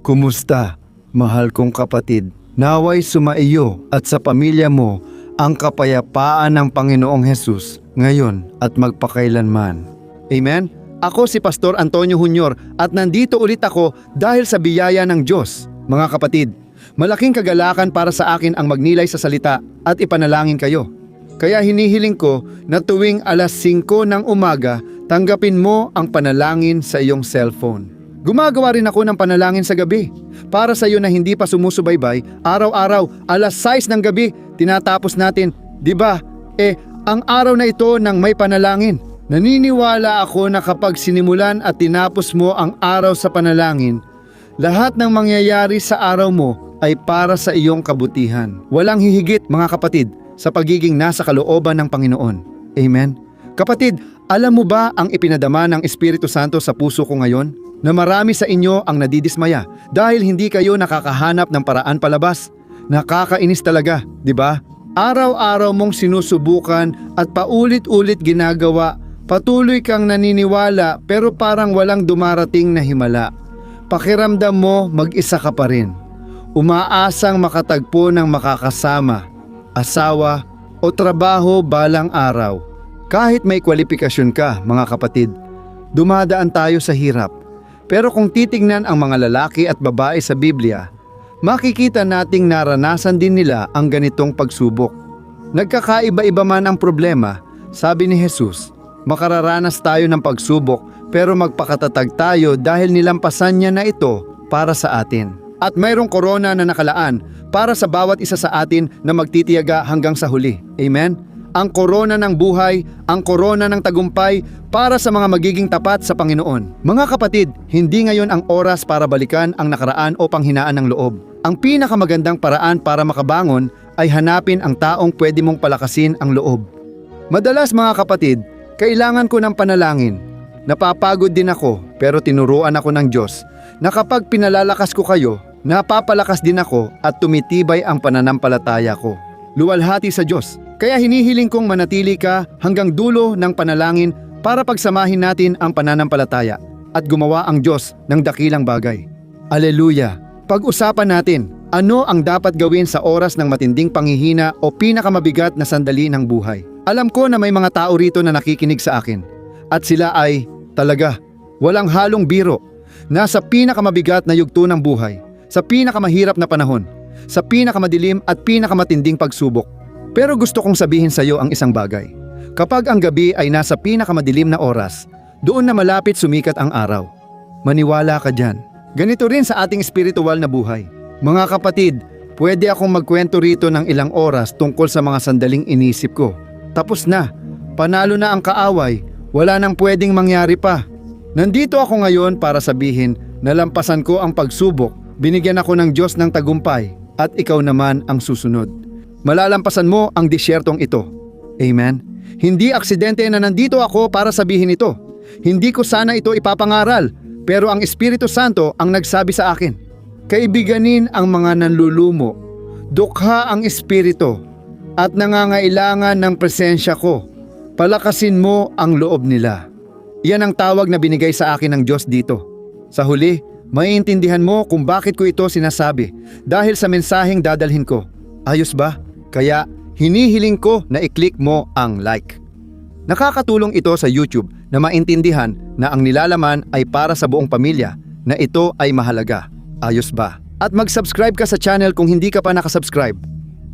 Kumusta, mahal kong kapatid? Naway sumaiyo at sa pamilya mo ang kapayapaan ng Panginoong Hesus ngayon at magpakailanman. Amen? Ako si Pastor Antonio Jr. at nandito ulit ako dahil sa biyaya ng Diyos. Mga kapatid, malaking kagalakan para sa akin ang magnilay sa salita at ipanalangin kayo. Kaya hinihiling ko na tuwing alas 5 ng umaga, tanggapin mo ang panalangin sa iyong cellphone. Gumagawa rin ako ng panalangin sa gabi. Para sa iyo na hindi pa sumusubaybay, araw-araw, alas 6 ng gabi, tinatapos natin. Diba? Ang araw na ito ng may panalangin. Naniniwala ako na kapag sinimulan at tinapos mo ang araw sa panalangin, lahat ng mangyayari sa araw mo ay para sa iyong kabutihan. Walang hihigit, mga kapatid, sa pagiging nasa kalooban ng Panginoon. Amen? Kapatid, alam mo ba ang ipinadama ng Espiritu Santo sa puso ko ngayon? Na marami sa inyo ang nadidismaya dahil hindi kayo nakakahanap ng paraan palabas. Nakakainis talaga, di ba? Araw-araw mong sinusubukan at paulit-ulit ginagawa, patuloy kang naniniwala pero parang walang dumarating na himala. Pakiramdam mo mag-isa ka pa rin. Umaasang makatagpo ng makakasama, asawa o trabaho balang araw. Kahit may kwalifikasyon ka, mga kapatid, dumadaan tayo sa hirap. Pero kung titingnan ang mga lalaki at babae sa Biblia, makikita nating naranasan din nila ang ganitong pagsubok. Nagkakaiba-iba man ang problema, sabi ni Jesus, makararanas tayo ng pagsubok pero magpakatatag tayo dahil nilampasan niya na ito para sa atin. At mayroong korona na nakalaan para sa bawat isa sa atin na magtitiyaga hanggang sa huli. Amen? Ang korona ng buhay, ang korona ng tagumpay para sa mga magiging tapat sa Panginoon. Mga kapatid, hindi ngayon ang oras para balikan ang nakaraan o panghinaan ng loob. Ang pinakamagandang paraan para makabangon ay hanapin ang taong pwede mong palakasin ang loob. Madalas mga kapatid, kailangan ko ng panalangin. Napapagod din ako pero tinuruan ako ng Diyos na kapag pinalalakas ko kayo, napapalakas din ako at tumitibay ang pananampalataya ko. Luwalhati sa Diyos. Kaya hinihiling kong manatili ka hanggang dulo ng panalangin para pagsamahin natin ang pananampalataya at gumawa ang Diyos ng dakilang bagay. Aleluya! Pag-usapan natin, ano ang dapat gawin sa oras ng matinding panghihina o pinakamabigat na sandali ng buhay. Alam ko na may mga tao rito na nakikinig sa akin at sila ay talaga walang halong biro. Nasa pinakamabigat na yugto ng buhay, sa pinakamahirap na panahon, sa pinakamadilim at pinakamatinding pagsubok. Pero gusto kong sabihin sa iyo ang isang bagay. Kapag ang gabi ay nasa pinakamadilim na oras, doon na malapit sumikat ang araw. Maniwala ka dyan. Ganito rin sa ating espiritual na buhay. Mga kapatid, pwede akong magkwento rito ng ilang oras tungkol sa mga sandaling inisip ko. Tapos na, panalo na ang kaaway, wala nang pwedeng mangyari pa. Nandito ako ngayon para sabihin na lampasan ko ang pagsubok, binigyan ako ng Diyos ng tagumpay, at ikaw naman ang susunod. Malalampasan mo ang disyertong ito. Amen? Hindi aksidente na nandito ako para sabihin ito. Hindi ko sana ito ipapangaral, pero ang Espiritu Santo ang nagsabi sa akin. Kaibiganin ang mga nanlulumo, dukha ang Espiritu, at nangangailangan ng presensya ko. Palakasin mo ang loob nila. Yan ang tawag na binigay sa akin ng Diyos dito. Sa huli, maiintindihan mo kung bakit ko ito sinasabi dahil sa mensaheng dadalhin ko. Ayos ba? Kaya hinihiling ko na i-click mo ang like. Nakakatulong ito sa YouTube na maintindihan na ang nilalaman ay para sa buong pamilya, na ito ay mahalaga. Ayos ba? At mag-subscribe ka sa channel kung hindi ka pa nakasubscribe.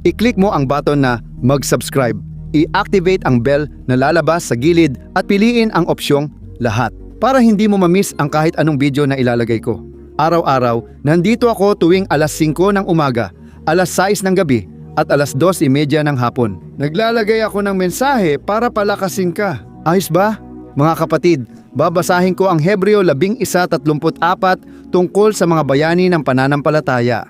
I-click mo ang button na mag-subscribe. I-activate ang bell na lalabas sa gilid at piliin ang opsyong lahat para hindi mo ma-miss ang kahit anong video na ilalagay ko. Araw-araw, nandito ako tuwing alas 5 ng umaga, alas 6 ng gabi, at alas 2:30 ng hapon. Naglalagay ako ng mensahe para palakasin ka. Ayos ba? Mga kapatid, babasahin ko ang Hebreo 11:34 tungkol sa mga bayani ng pananampalataya.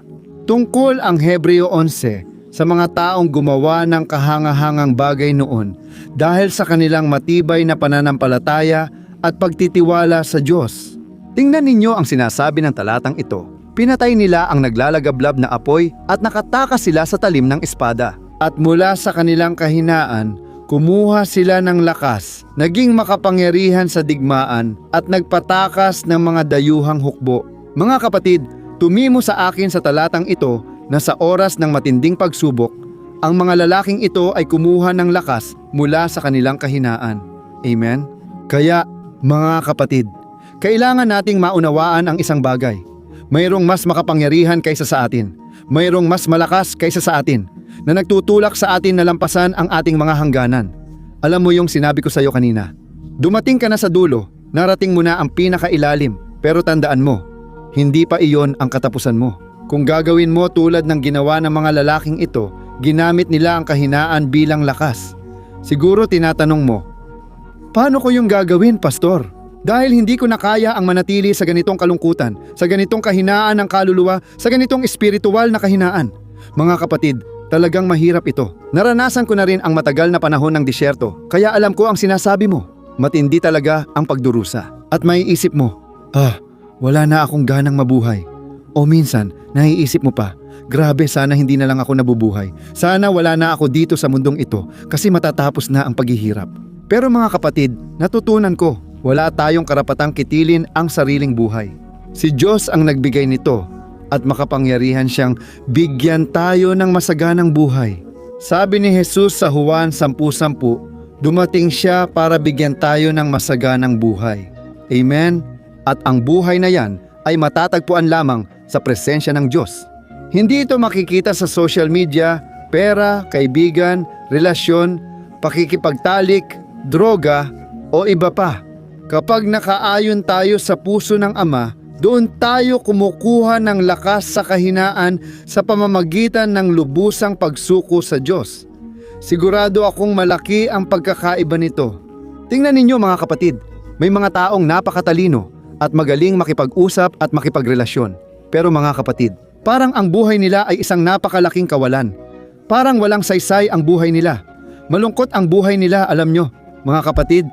Tungkol ang Hebreo 11 sa mga taong gumawa ng kahangahangang bagay noon dahil sa kanilang matibay na pananampalataya at pagtitiwala sa Diyos. Tingnan ninyo ang sinasabi ng talatang ito. Pinatay nila ang naglalagablab na apoy at nakatakas sila sa talim ng espada. At mula sa kanilang kahinaan, kumuha sila ng lakas, naging makapangyarihan sa digmaan at nagpatakas ng mga dayuhang hukbo. Mga kapatid, Tumimo sa akin sa talatang ito na sa oras ng matinding pagsubok, ang mga lalaking ito ay kumuha ng lakas mula sa kanilang kahinaan. Amen? Kaya, mga kapatid, kailangan nating maunawaan ang isang bagay. Mayroong mas makapangyarihan kaysa sa atin. Mayroong mas malakas kaysa sa atin na nagtutulak sa atin na lampasan ang ating mga hangganan. Alam mo yung sinabi ko sa iyo kanina. Dumating ka na sa dulo, narating mo na ang pinakailalim, pero tandaan mo, hindi pa iyon ang katapusan mo. Kung gagawin mo tulad ng ginawa ng mga lalaking ito, ginamit nila ang kahinaan bilang lakas. Siguro tinatanong mo, paano ko yung gagawin, Pastor? Dahil hindi ko na kaya ang manatili sa ganitong kalungkutan, sa ganitong kahinaan ng kaluluwa, sa ganitong espiritual na kahinaan. Mga kapatid, talagang mahirap ito. Naranasan ko na rin ang matagal na panahon ng disyerto, kaya alam ko ang sinasabi mo. Matindi talaga ang pagdurusa. At maiisip mo, wala na akong ganang mabuhay. O minsan, naiisip mo pa, grabe sana hindi na lang ako nabubuhay. Sana wala na ako dito sa mundong ito kasi matatapos na ang paghihirap. Pero mga kapatid, natutunan ko, wala tayong karapatang kitilin ang sariling buhay. Si Diyos ang nagbigay nito at makapangyarihan siyang bigyan tayo ng masaganang buhay. Sabi ni Jesus sa Juan 10:10, dumating siya para bigyan tayo ng masaganang buhay. Amen? At ang buhay na yan ay matatagpuan lamang sa presensya ng Diyos. Hindi ito makikita sa social media, pera, kaibigan, relasyon, pakikipagtalik, droga o iba pa. Kapag nakaayon tayo sa puso ng Ama, doon tayo kumukuha ng lakas sa kahinaan sa pamamagitan ng lubusang pagsuko sa Diyos. Sigurado akong malaki ang pagkakaiba nito. Tingnan ninyo mga kapatid, may mga taong napakatalino at magaling makipag-usap at makipagrelasyon. Pero mga kapatid, parang ang buhay nila ay isang napakalaking kawalan. Parang walang saysay ang buhay nila. Malungkot ang buhay nila, alam nyo. Mga kapatid,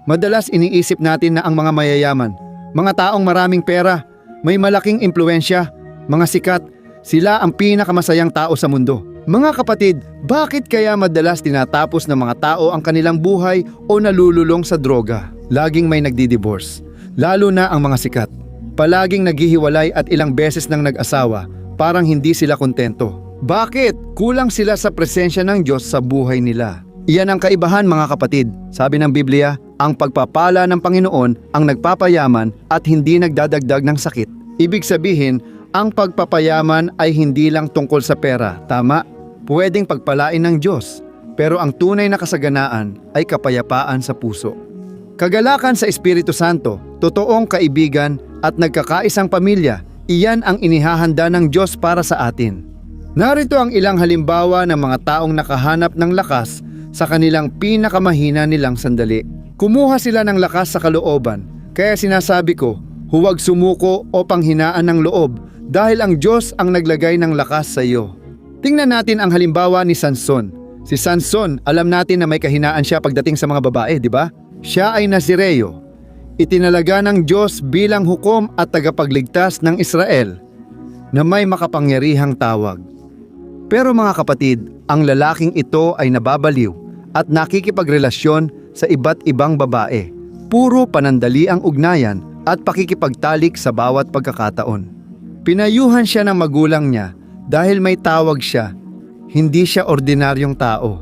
madalas iniisip natin na ang mga mayayaman, mga taong maraming pera, may malaking impluensya, mga sikat, sila ang pinakamasayang tao sa mundo. Mga kapatid, bakit kaya madalas tinatapos ng mga tao ang kanilang buhay o nalululong sa droga? Laging may nagdi-divorce, lalo na ang mga sikat. Palaging naghihiwalay at ilang beses nang nag-asawa, parang hindi sila kontento. Bakit? Kulang sila sa presensya ng Diyos sa buhay nila. Iyan ang kaibahan mga kapatid. Sabi ng Biblia, ang pagpapala ng Panginoon ang nagpapayaman at hindi nagdadagdag ng sakit. Ibig sabihin, ang pagpapayaman ay hindi lang tungkol sa pera, tama? Pwedeng pagpalain ng Diyos, pero ang tunay na kasaganaan ay kapayapaan sa puso. Kagalakan sa Espiritu Santo, totoong kaibigan at nagkakaisang pamilya, iyan ang inihahanda ng Diyos para sa atin. Narito ang ilang halimbawa ng mga taong nakahanap ng lakas sa kanilang pinakamahina nilang sandali. Kumuha sila ng lakas sa kalooban, kaya sinasabi ko, huwag sumuko o panghinaan ng loob dahil ang Diyos ang naglagay ng lakas sa iyo. Tingnan natin ang halimbawa ni Sanson. Si Sanson, alam natin na may kahinaan siya pagdating sa mga babae, di ba? Siya ay Nazireo. Itinalaga ng Diyos bilang hukom at tagapagligtas ng Israel na may makapangyarihang tawag. Pero mga kapatid, ang lalaking ito ay nababaliw at nakikipagrelasyon sa iba't ibang babae. Puro panandali ang ugnayan at pakikipagtalik sa bawat pagkakataon. Pinayuhan siya ng magulang niya dahil may tawag siya, hindi siya ordinaryong tao.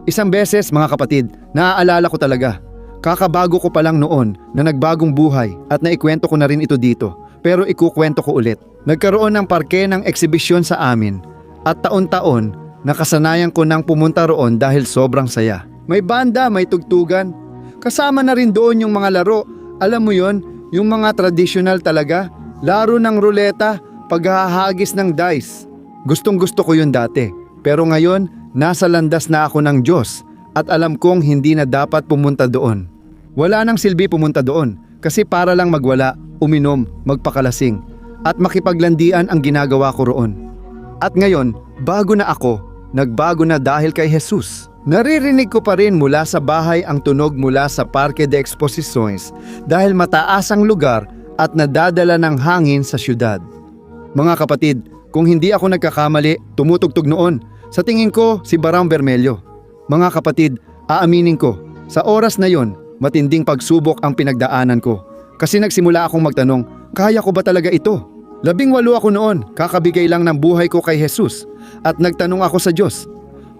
Isang beses mga kapatid, naaalala ko talaga. Kakabago ko pa lang noon na nagbagong buhay at naikwento ko na rin ito dito, pero ikukwento ko ulit. Nagkaroon ng parke ng eksibisyon sa amin at taon-taon nakasanayan ko nang pumunta roon dahil sobrang saya. May banda, may tugtugan, kasama na rin doon yung mga laro. Alam mo yon, yung mga traditional talaga, laro ng ruleta, paghahagis ng dice. Gustong-gusto ko yun dati, pero ngayon nasa landas na ako ng Diyos at alam kong hindi na dapat pumunta doon. Wala nang silbi pumunta doon kasi para lang magwala, uminom, magpakalasing at makipaglandian ang ginagawa ko roon. At ngayon, bago na ako, nagbago na dahil kay Jesus. Naririnig ko pa rin mula sa bahay ang tunog mula sa Parque de Exposiciones dahil mataas ang lugar at nadadala ng hangin sa syudad. Mga kapatid, kung hindi ako nagkakamali, tumutugtog noon. Sa tingin ko, si Barang Bermelyo. Mga kapatid, aaminin ko, sa oras na yon, matinding pagsubok ang pinagdaanan ko. Kasi nagsimula akong magtanong, kaya ko ba talaga ito? 18 ako noon, kakabigay lang ng buhay ko kay Jesus at nagtanong ako sa Diyos,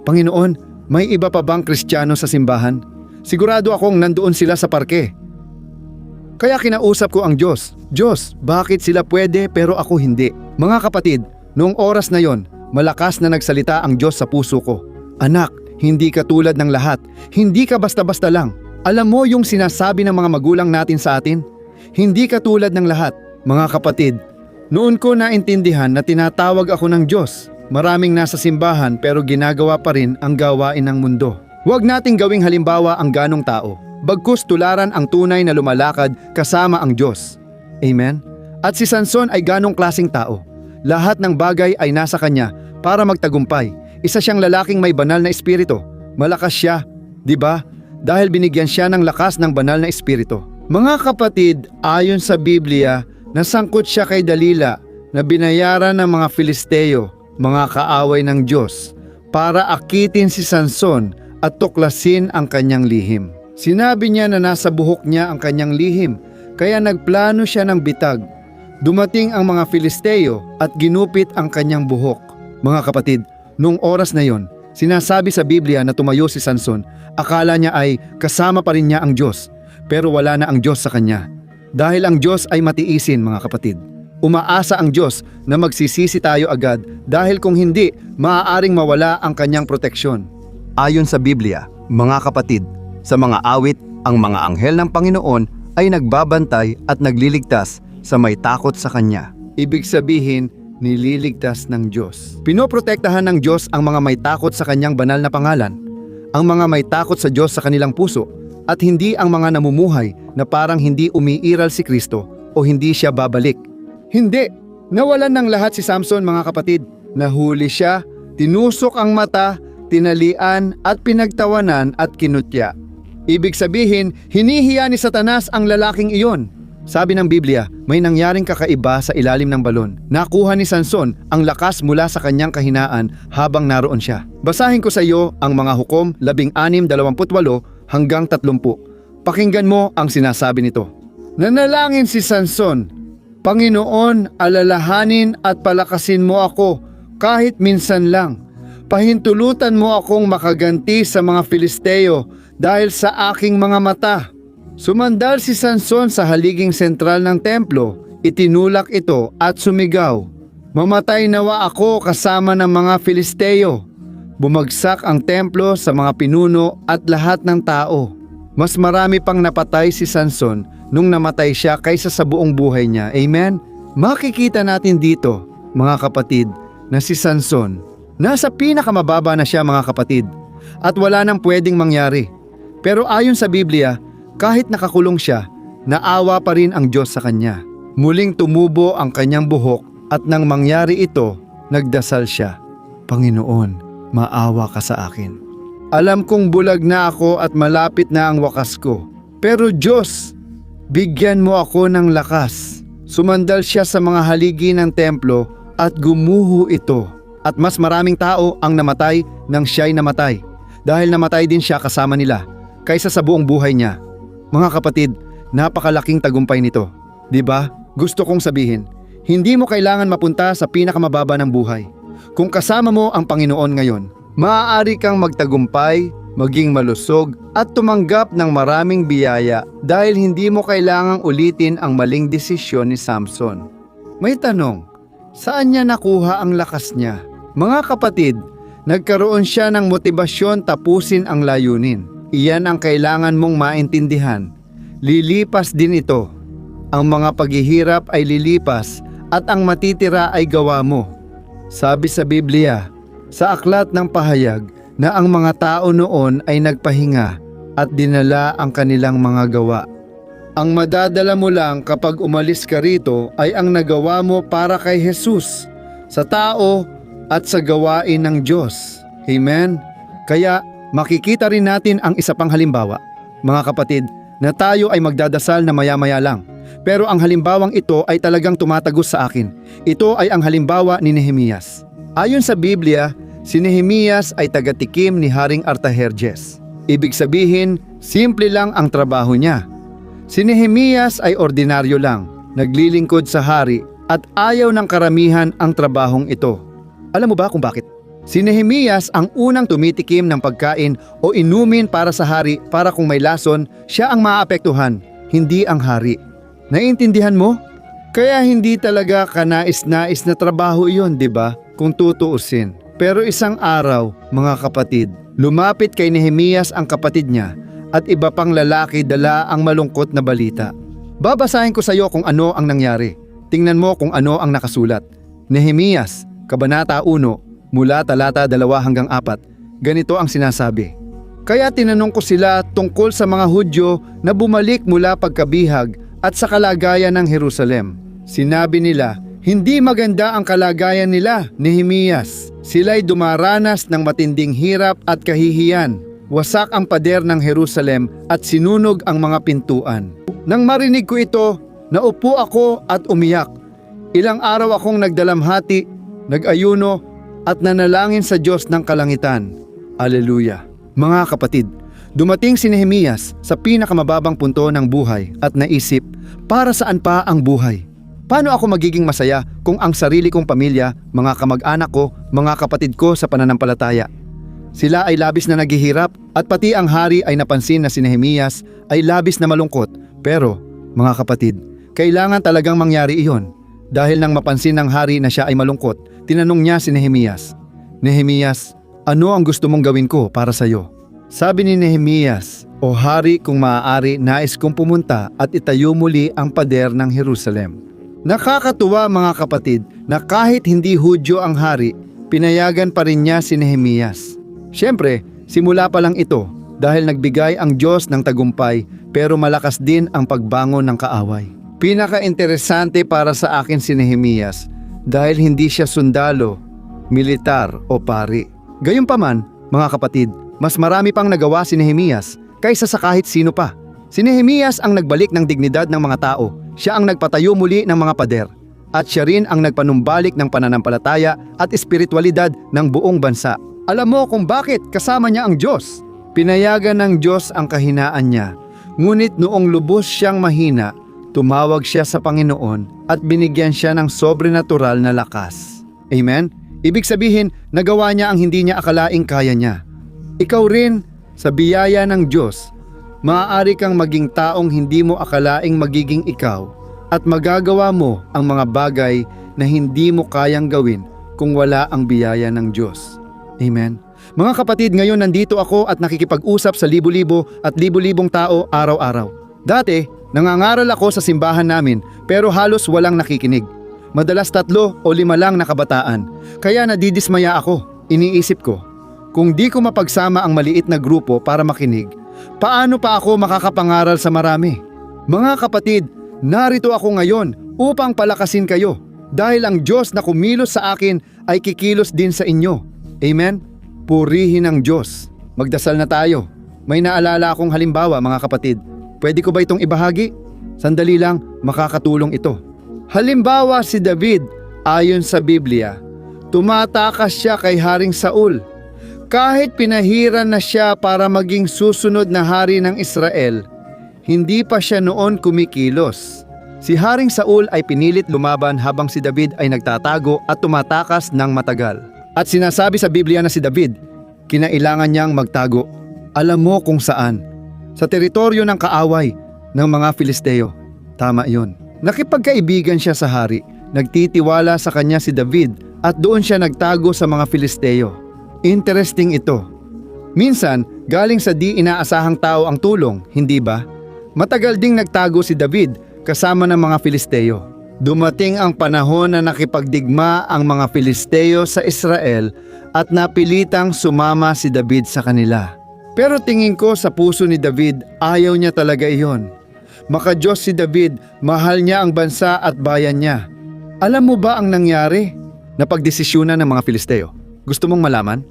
Panginoon, may iba pa bang Kristiyano sa simbahan? Sigurado akong nandoon sila sa parke. Kaya kinausap ko ang Diyos, Diyos, bakit sila pwede pero ako hindi? Mga kapatid, noong oras na yon, malakas na nagsalita ang Diyos sa puso ko. Anak, hindi ka tulad ng lahat, hindi ka basta-basta lang. Alam mo yung sinasabi ng mga magulang natin sa atin? Hindi ka tulad ng lahat. Mga kapatid, noon ko naintindihan na tinatawag ako ng Diyos. Maraming nasa simbahan pero ginagawa pa rin ang gawain ng mundo. Huwag nating gawing halimbawa ang ganong tao. Bagkus tularan ang tunay na lumalakad kasama ang Diyos. Amen? At si Sanson ay ganong klaseng tao. Lahat ng bagay ay nasa kanya para magtagumpay. Isa siyang lalaking may banal na espiritu. Malakas siya, di ba? Dahil binigyan siya ng lakas ng banal na espiritu. Mga kapatid, ayon sa Biblia, nasangkot siya kay Dalila na binayaran ng mga Filisteo, mga kaaway ng Diyos, para akitin si Sanson at tuklasin ang kanyang lihim. Sinabi niya na nasa buhok niya ang kanyang lihim, kaya nagplano siya ng bitag. Dumating ang mga Filisteo at ginupit ang kanyang buhok. Mga kapatid, noong oras na yon, sinasabi sa Biblia na tumayo si Sanson. Akala niya ay kasama pa rin niya ang Diyos, pero wala na ang Diyos sa kanya. Dahil ang Diyos ay matiisin, mga kapatid. Umaasa ang Diyos na magsisisi tayo agad dahil kung hindi, maaaring mawala ang kanyang proteksyon. Ayon sa Biblia, mga kapatid, sa mga awit, ang mga anghel ng Panginoon ay nagbabantay at nagliligtas sa may takot sa Kanya. Ibig sabihin, nililigtas ng Diyos. Pinoprotektahan ng Diyos ang mga may takot sa Kanyang banal na pangalan, ang mga may takot sa Diyos sa kanilang puso, at hindi ang mga namumuhay na parang hindi umiiral si Kristo o hindi siya babalik. Hindi! Nawalan ng lahat si Samson, mga kapatid. Nahuli siya, tinusok ang mata, tinalian at pinagtawanan at kinutya. Ibig sabihin, hinihiya ni Satanas ang lalaking iyon. Sabi ng Biblia, may nangyaring kakaiba sa ilalim ng balon. Nakuha ni Sanson ang lakas mula sa kanyang kahinaan habang naroon siya. Basahin ko sa iyo ang mga Hukom 16:28 hanggang 30. Pakinggan mo ang sinasabi nito. Nanalangin si Sanson, Panginoon, alalahanin at palakasin mo ako kahit minsan lang. Pahintulutan mo akong makaganti sa mga Filisteo dahil sa aking mga mata. Sumandal si Sanson sa haliging sentral ng templo, itinulak ito at sumigaw, Mamatay nawa ako kasama ng mga Filisteo. Bumagsak ang templo sa mga pinuno at lahat ng tao. Mas marami pang napatay si Sanson nung namatay siya kaysa sa buong buhay niya. Amen? Makikita natin dito, mga kapatid, na si Sanson, nasa pinakamababa na siya, mga kapatid, at wala nang pwedeng mangyari. Pero ayon sa Biblia, kahit nakakulong siya, naawa pa rin ang Diyos sa kanya. Muling tumubo ang kanyang buhok at nang mangyari ito, nagdasal siya, Panginoon, maawa ka sa akin. Alam kong bulag na ako at malapit na ang wakas ko. Pero Diyos, bigyan mo ako ng lakas. Sumandal siya sa mga haligi ng templo at gumuho ito. At mas maraming tao ang namatay nang siya'y namatay. Dahil namatay din siya kasama nila, kaysa sa buong buhay niya. Mga kapatid, napakalaking tagumpay nito. Diba? Gusto kong sabihin, hindi mo kailangan mapunta sa pinakamababa ng buhay. Kung kasama mo ang Panginoon ngayon, maaari kang magtagumpay, maging malusog, at tumanggap ng maraming biyaya dahil hindi mo kailangang ulitin ang maling desisyon ni Samson. May tanong, saan niya nakuha ang lakas niya? Mga kapatid, nagkaroon siya ng motibasyon tapusin ang layunin. Iyan ang kailangan mong maintindihan. Lilipas din ito. Ang mga paghihirap ay lilipas at ang matitira ay gawa mo. Sabi sa Biblia, sa aklat ng pahayag, na ang mga tao noon ay nagpahinga at dinala ang kanilang mga gawa. Ang madadala mo lang kapag umalis ka rito ay ang nagawa mo para kay Jesus, sa tao at sa gawain ng Diyos. Amen? Kaya makikita rin natin ang isa pang halimbawa, mga kapatid, na tayo ay magdadasal na maya-maya lang. Pero ang halimbawang ito ay talagang tumatagos sa akin. Ito ay ang halimbawa ni Nehemias. Ayon sa Biblia, si Nehemias ay tagatikim ni Haring Artajerjes. Ibig sabihin, simple lang ang trabaho niya. Si Nehemias ay ordinaryo lang, naglilingkod sa hari at ayaw ng karamihan ang trabahong ito. Alam mo ba kung bakit? Si Nehemias ang unang tumitikim ng pagkain o inumin para sa hari para kung may lason, siya ang maapektuhan, hindi ang hari. Naiintindihan mo? Kaya hindi talaga kanais-nais na trabaho iyon, di ba? Kung tutuusin. Pero isang araw, mga kapatid, lumapit kay Nehemias ang kapatid niya at iba pang lalaki dala ang malungkot na balita. Babasahin ko sa iyo kung ano ang nangyari. Tingnan mo kung ano ang nakasulat. Nehemias, Kabanata 1, mula talata 2 hanggang 4, ganito ang sinasabi. Kaya tinanong ko sila tungkol sa mga Hudyo na bumalik mula pagkabihag at sa kalagayan ng Jerusalem. Sinabi nila, hindi maganda ang kalagayan nila, Nehemias. Sila'y dumaranas ng matinding hirap at kahihiyan. Wasak ang pader ng Jerusalem at sinunog ang mga pintuan. Nang marinig ko ito, naupo ako at umiyak. Ilang araw akong nagdalamhati, nag-ayuno, at nanalangin sa Diyos ng kalangitan. Aleluya. Mga kapatid, dumating si Nehemias sa pinakamababang punto ng buhay at naisip, para saan pa ang buhay? Paano ako magiging masaya kung ang sarili kong pamilya, mga kamag-anak ko, mga kapatid ko sa pananampalataya? Sila ay labis na naghihirap at pati ang hari ay napansin na si Nehemias ay labis na malungkot. Pero, mga kapatid, kailangan talagang mangyari iyon. Dahil nang mapansin ng hari na siya ay malungkot, tinanong niya si Nehemias, Nehemias, ano ang gusto mong gawin ko para sa iyo? Sabi ni Nehemias, O hari, kung maaari, nais kong pumunta at itayo muli ang pader ng Jerusalem. Nakakatuwa mga kapatid na kahit hindi Hudyo ang hari, pinayagan pa rin niya si Nehemias. Siyempre, simula pa lang ito dahil nagbigay ang Diyos ng tagumpay pero malakas din ang pagbangon ng kaaway. Pinaka-interesante para sa akin si Nehemias dahil hindi siya sundalo, militar o pari. Gayunpaman, mga kapatid, mas marami pang nagawa si Nehemias kaysa sa kahit sino pa. Si Nehemias ang nagbalik ng dignidad ng mga tao. Siya ang nagpatayo muli ng mga pader. At siya rin ang nagpanumbalik ng pananampalataya at espiritualidad ng buong bansa. Alam mo kung bakit kasama niya ang Diyos? Pinayagan ng Diyos ang kahinaan niya. Ngunit noong lubos siyang mahina, tumawag siya sa Panginoon at binigyan siya ng sobrenatural na lakas. Amen? Ibig sabihin, nagawa niya ang hindi niya akalaing kaya niya. Ikaw rin, sa biyaya ng Diyos, maaari kang maging taong hindi mo akalaing magiging ikaw at magagawa mo ang mga bagay na hindi mo kayang gawin kung wala ang biyaya ng Diyos. Amen? Mga kapatid, ngayon nandito ako at nakikipag-usap sa libo-libo at libo-libong tao araw-araw. Dati, nangangaral ako sa simbahan namin pero halos walang nakikinig. Madalas 3 o 5 lang na kabataan. Kaya nadidismaya ako. Iniisip ko, kung di ko mapagsama ang maliit na grupo para makinig, paano pa ako makakapangaral sa marami? Mga kapatid, narito ako ngayon upang palakasin kayo dahil ang Diyos na kumilos sa akin ay kikilos din sa inyo. Amen? Purihin ang Diyos. Magdasal na tayo. May naalala akong halimbawa mga kapatid. Pwede ko ba itong ibahagi? Sandali lang, makakatulong ito. Halimbawa si David, ayon sa Biblia, tumatakas siya kay Haring Saul. Kahit pinahiran na siya para maging susunod na hari ng Israel, hindi pa siya noon kumikilos. Si Haring Saul ay pinilit lumaban habang si David ay nagtatago at tumatakas ng matagal. At sinasabi sa Biblia na si David, kinailangan niyang magtago. Alam mo kung saan? Sa teritoryo ng kaaway ng mga Filisteo. Tama yun. Nakipagkaibigan siya sa hari. Nagtitiwala sa kanya si David at doon siya nagtago sa mga Filisteo. Interesting ito. Minsan, galing sa di inaasahang tao ang tulong, hindi ba? Matagal ding nagtago si David kasama ng mga Filisteo. Dumating ang panahon na nakipagdigma ang mga Filisteo sa Israel at napilitang sumama si David sa kanila. Pero tingin ko sa puso ni David, ayaw niya talaga iyon. Maka-Diyos si David, mahal niya ang bansa at bayan niya. Alam mo ba ang nangyari? Napagdesisyonan ng mga Filisteo. Gusto mong malaman?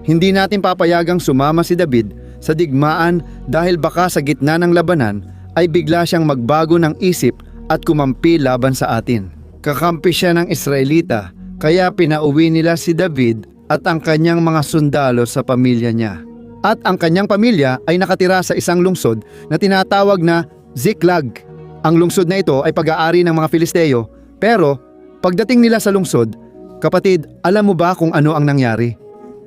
Hindi natin papayagang sumama si David sa digmaan dahil baka sa gitna ng labanan ay bigla siyang magbago ng isip at kumampi laban sa atin. Kakampi siya ng Israelita, kaya pinauwi nila si David at ang kanyang mga sundalo sa pamilya niya. At ang kanyang pamilya ay nakatira sa isang lungsod na tinatawag na Ziklag. Ang lungsod na ito ay pag-aari ng mga Filisteo, Pero pagdating nila sa lungsod, kapatid, alam mo ba kung ano ang nangyari?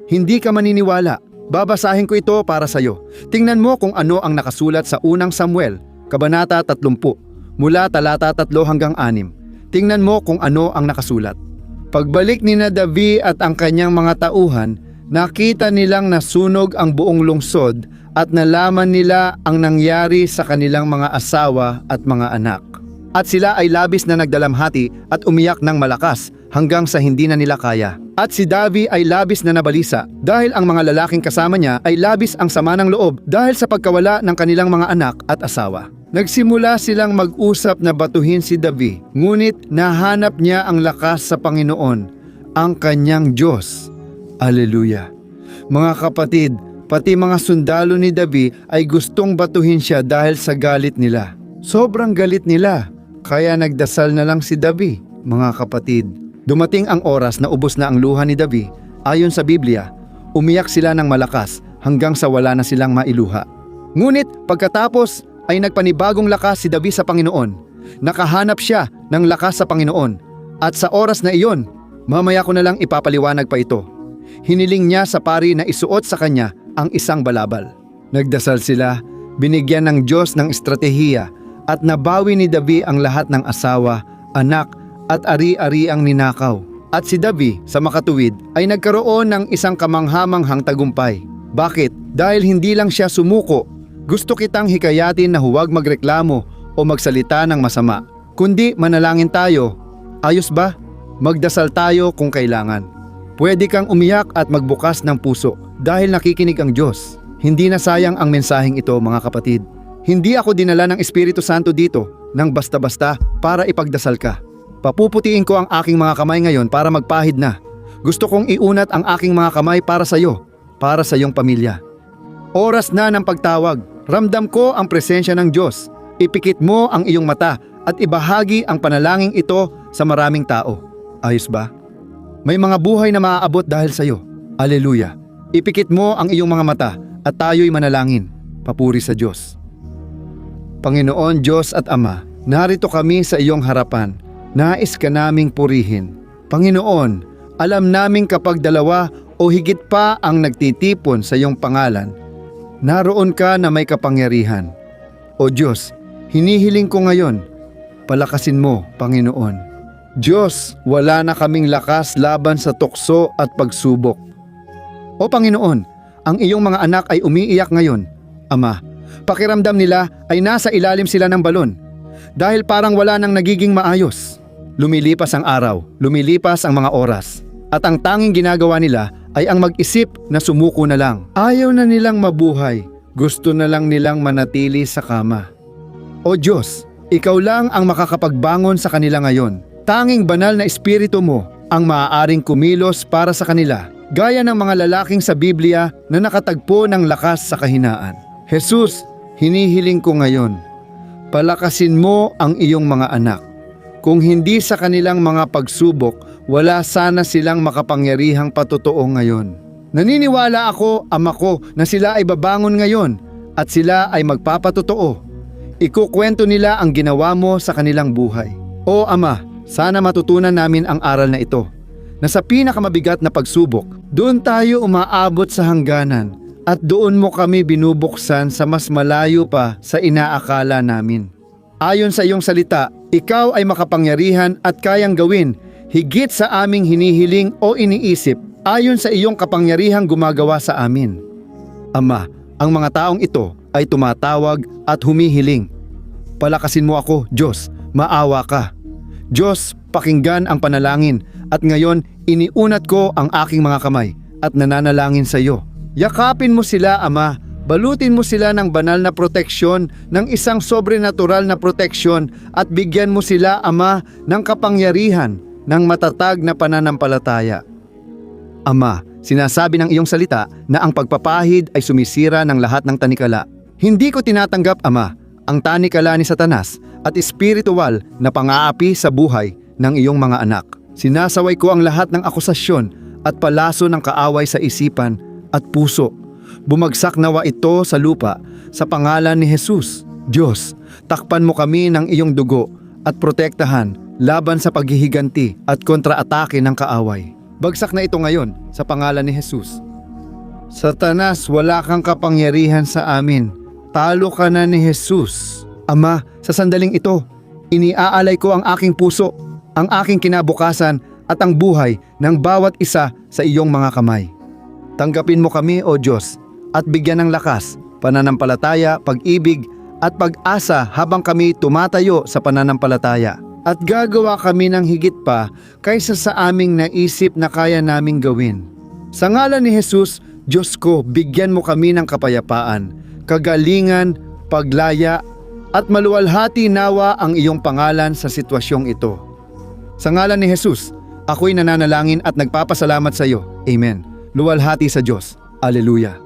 Hindi ka maniniwala. Babasahin ko ito para sa iyo. Tingnan mo kung ano ang nakasulat sa unang Samuel, Kabanata 30, mula talata 3 hanggang 6. Tingnan mo kung ano ang nakasulat. Pagbalik ni David at ang kanyang mga tauhan, nakita nilang nasunog ang buong lungsod at nalaman nila ang nangyari sa kanilang mga asawa at mga anak. At sila ay labis na nagdalamhati at umiyak ng malakas hanggang sa hindi na nila kaya. At si David ay labis na nabalisa dahil ang mga lalaking kasama niya ay labis ang sama ng loob dahil sa pagkawala ng kanilang mga anak at asawa. Nagsimula silang mag-usap na batuhin si David, ngunit nahanap niya ang lakas sa Panginoon, ang kanyang Diyos. Aleluya! Mga kapatid, pati mga sundalo ni David ay gustong batuhin siya dahil sa galit nila. Sobrang galit nila, kaya nagdasal na lang si David. Mga kapatid, dumating ang oras na ubos na ang luha ni David. Ayon sa Biblia, umiyak sila ng malakas hanggang sa wala na silang mailuha. Ngunit pagkatapos ay nagpanibagong lakas si David sa Panginoon. Nakahanap siya ng lakas sa Panginoon. At sa oras na iyon, mamaya ko na lang ipapaliwanag pa ito. Hiniling niya sa pari na isuot sa kanya ang isang balabal. Nagdasal sila, binigyan ng Diyos ng estratehiya at nabawi ni David ang lahat ng asawa, anak at ari-ari ang ninakaw. At si David sa makatuwid ay nagkaroon ng isang kamanghamanghang tagumpay. Bakit? Dahil hindi lang siya sumuko. Gusto kitang hikayatin na huwag magreklamo o magsalita ng masama, kundi manalangin tayo. Ayos ba? Magdasal tayo kung kailangan. Pwede kang umiyak at magbukas ng puso dahil nakikinig ang Diyos. Hindi na sayang ang mensaheng ito, mga kapatid. Hindi ako dinala ng Espiritu Santo dito nang basta-basta para ipagdasal ka. Papuputiin ko ang aking mga kamay ngayon para magpahid na. Gusto kong iunat ang aking mga kamay para sa iyo, para sa iyong pamilya. Oras na ng pagtawag. Ramdam ko ang presensya ng Diyos. Ipikit mo ang iyong mata at ibahagi ang panalangin ito sa maraming tao. Ayos ba? May mga buhay na maaabot dahil sa iyo. Aleluya. Ipikit mo ang iyong mga mata at tayo'y manalangin. Papuri sa Diyos. Panginoon Diyos at Ama, narito kami sa iyong harapan. Nais ka naming purihin. Panginoon, alam naming kapag dalawa o higit pa ang nagtitipon sa iyong pangalan, naroon ka na may kapangyarihan. O Diyos, hinihiling ko ngayon, palakasin mo, Panginoon. Diyos, wala na kaming lakas laban sa tukso at pagsubok. O Panginoon, ang iyong mga anak ay umiiyak ngayon. Ama, pakiramdam nila ay nasa ilalim sila ng balon dahil parang wala nang nagiging maayos. Lumilipas ang araw, lumilipas ang mga oras, at ang tanging ginagawa nila ay ang mag-isip na sumuko na lang. Ayaw na nilang mabuhay, gusto na lang nilang manatili sa kama. O Diyos, ikaw lang ang makakapagbangon sa kanila ngayon. Tanging banal na espiritu mo ang maaaring kumilos para sa kanila, gaya ng mga lalaking sa Biblia na nakatagpo ng lakas sa kahinaan. Jesus, hinihiling ko ngayon, palakasin mo ang iyong mga anak. Kung hindi sa kanilang mga pagsubok, wala sana silang makapangyarihang patotoo ngayon. Naniniwala ako, Ama ko, na sila ay babangon ngayon at sila ay magpapatotoo. Ikukwento nila ang ginawa mo sa kanilang buhay. O Ama, sana matutunan namin ang aral na ito, na sa pinakamabigat na pagsubok, doon tayo umaabot sa hangganan at doon mo kami binubuksan sa mas malayo pa sa inaakala namin. Ayon sa iyong salita, ikaw ay makapangyarihan at kayang gawin higit sa aming hinihiling o iniisip ayon sa iyong kapangyarihang gumagawa sa amin. Ama, ang mga taong ito ay tumatawag at humihiling. Palakasin mo ako, Diyos, maawa ka. Diyos, pakinggan ang panalangin at ngayon iniunat ko ang aking mga kamay at nananalangin sa iyo. Yakapin mo sila, Ama. Balutin mo sila ng banal na proteksyon, ng isang sobrenatural na proteksyon at bigyan mo sila, Ama, ng kapangyarihan, ng matatag na pananampalataya. Ama, sinasabi ng iyong salita na ang pagpapahid ay sumisira ng lahat ng tanikala. Hindi ko tinatanggap, Ama, ang tanikala ni Satanas at espiritual na pang-aapi sa buhay ng iyong mga anak. Sinasaway ko ang lahat ng akusasyon at palaso ng kaaway sa isipan at puso. Bumagsak nawa ito sa lupa sa pangalan ni Jesus. Diyos, takpan mo kami ng iyong dugo at protektahan laban sa paghihiganti at kontra-atake ng kaaway. Bagsak na ito ngayon sa pangalan ni Jesus. Satanas, wala kang kapangyarihan sa amin. Talo ka na ni Jesus. Ama, sa sandaling ito, iniaalay ko ang aking puso, ang aking kinabukasan at ang buhay ng bawat isa sa iyong mga kamay. Tanggapin mo kami, O Diyos, at bigyan ng lakas, pananampalataya, pag-ibig at pag-asa habang kami tumatayo sa pananampalataya. At gagawa kami ng higit pa kaysa sa aming naisip na kaya naming gawin. Sa ngalan ni Jesus, Diyos ko, bigyan mo kami ng kapayapaan, kagalingan, paglaya, at maluwalhati nawa ang iyong pangalan sa sitwasyong ito. Sa ngalan ni Jesus, ako'y nananalangin at nagpapasalamat sa iyo. Amen. Luwalhati sa Diyos. Alleluia.